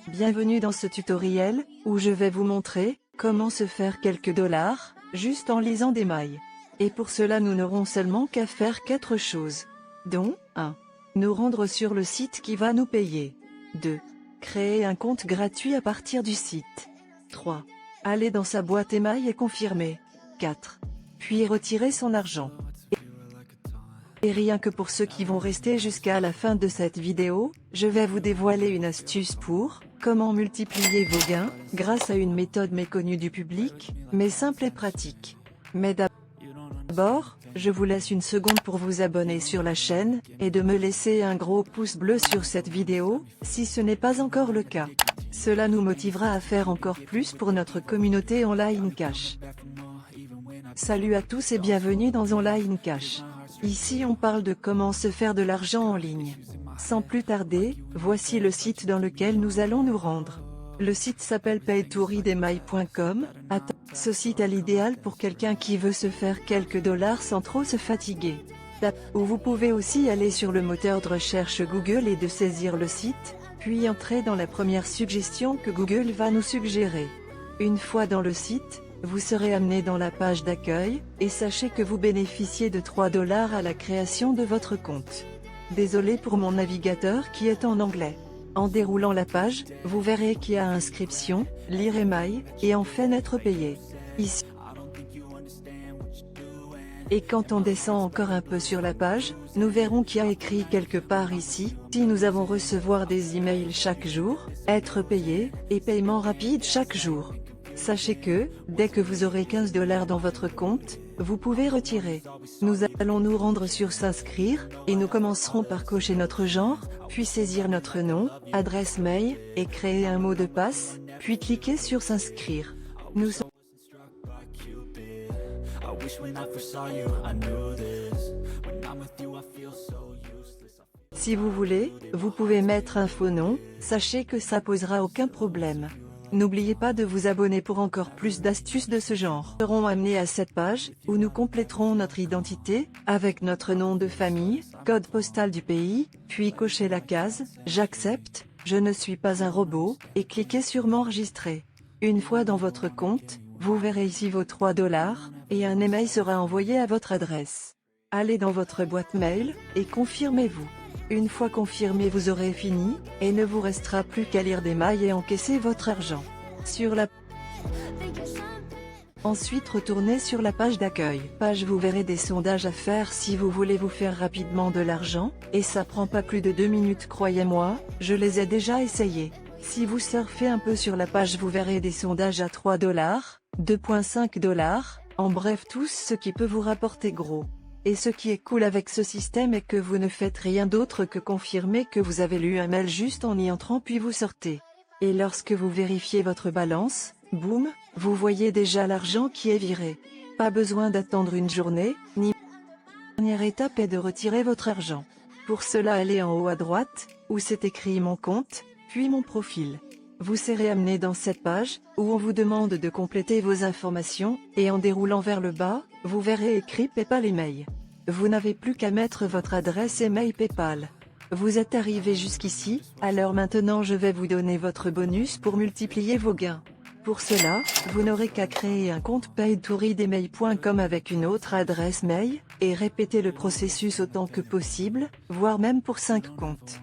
Bienvenue dans ce tutoriel, où je vais vous montrer comment se faire quelques dollars, juste en lisant des mails. Et pour cela nous n'aurons seulement qu'à faire 4 choses. Dont 1. Nous rendre sur le site qui va nous payer. 2. Créer un compte gratuit à partir du site. 3. Aller dans sa boîte email et confirmer. 4. Puis retirer son argent. Et rien que pour ceux qui vont rester jusqu'à la fin de cette vidéo, je vais vous dévoiler une astuce pour comment multiplier vos gains, grâce à une méthode méconnue du public, mais simple et pratique. Mais d'abord, je vous laisse une seconde pour vous abonner sur la chaîne, et de me laisser un gros pouce bleu sur cette vidéo, si ce n'est pas encore le cas. Cela nous motivera à faire encore plus pour notre communauté Online Cash. Salut à tous et bienvenue dans Online Cash. Ici on parle de comment se faire de l'argent en ligne. Sans plus tarder, voici le site dans lequel nous allons nous rendre. Le site s'appelle paytoreademail.com. Ce site est l'idéal pour quelqu'un qui veut se faire quelques dollars sans trop se fatiguer. Ou vous pouvez aussi aller sur le moteur de recherche Google et de saisir le site, puis entrer dans la première suggestion que Google va nous suggérer. Une fois dans le site, vous serez amené dans la page d'accueil, et sachez que vous bénéficiez de 3 dollars à la création de votre compte. Désolé pour mon navigateur qui est en anglais. En déroulant la page, vous verrez qu'il y a inscription, lire email, et enfin être payé. Ici. Et quand on descend encore un peu sur la page, nous verrons qu'il y a écrit quelque part ici, si nous avons recevoir des emails chaque jour, être payé, et paiement rapide chaque jour. Sachez que, dès que vous aurez 15 dollars dans votre compte, vous pouvez retirer. Nous allons nous rendre sur s'inscrire, et nous commencerons par cocher notre genre, puis saisir notre nom, adresse mail, et créer un mot de passe, puis cliquer sur s'inscrire. Si vous voulez, vous pouvez mettre un faux nom, sachez que ça posera aucun problème. N'oubliez pas de vous abonner pour encore plus d'astuces de ce genre. Nous serons amenés à cette page, où nous compléterons notre identité, avec notre nom de famille, code postal du pays, puis cocher la case « J'accepte, je ne suis pas un robot » et cliquez sur « M'enregistrer ». Une fois dans votre compte, vous verrez ici vos 3 dollars, et un email sera envoyé à votre adresse. Allez dans votre boîte mail, et confirmez-vous. Une fois confirmé vous aurez fini, et ne vous restera plus qu'à lire des mails et encaisser votre argent. Ensuite retournez sur la page d'accueil. Vous verrez des sondages à faire si vous voulez vous faire rapidement de l'argent, et ça prend pas plus de 2 minutes croyez-moi, je les ai déjà essayés. Si vous surfez un peu sur la page vous verrez des sondages à 3 dollars, 2,5 dollars, en bref tout ce qui peut vous rapporter gros. Et ce qui est cool avec ce système est que vous ne faites rien d'autre que confirmer que vous avez lu un mail juste en y entrant puis vous sortez. Et lorsque vous vérifiez votre balance, boum, vous voyez déjà l'argent qui est viré. Pas besoin d'attendre une journée, ni. La dernière étape est de retirer votre argent. Pour cela allez en haut à droite, où c'est écrit mon compte, puis mon profil. Vous serez amené dans cette page, où on vous demande de compléter vos informations, et en déroulant vers le bas, vous verrez écrit PayPal Email. Vous n'avez plus qu'à mettre votre adresse email PayPal. Vous êtes arrivé jusqu'ici, alors maintenant je vais vous donner votre bonus pour multiplier vos gains. Pour cela, vous n'aurez qu'à créer un compte paytoreademail.com avec une autre adresse mail, et répéter le processus autant que possible, voire même pour 5 comptes.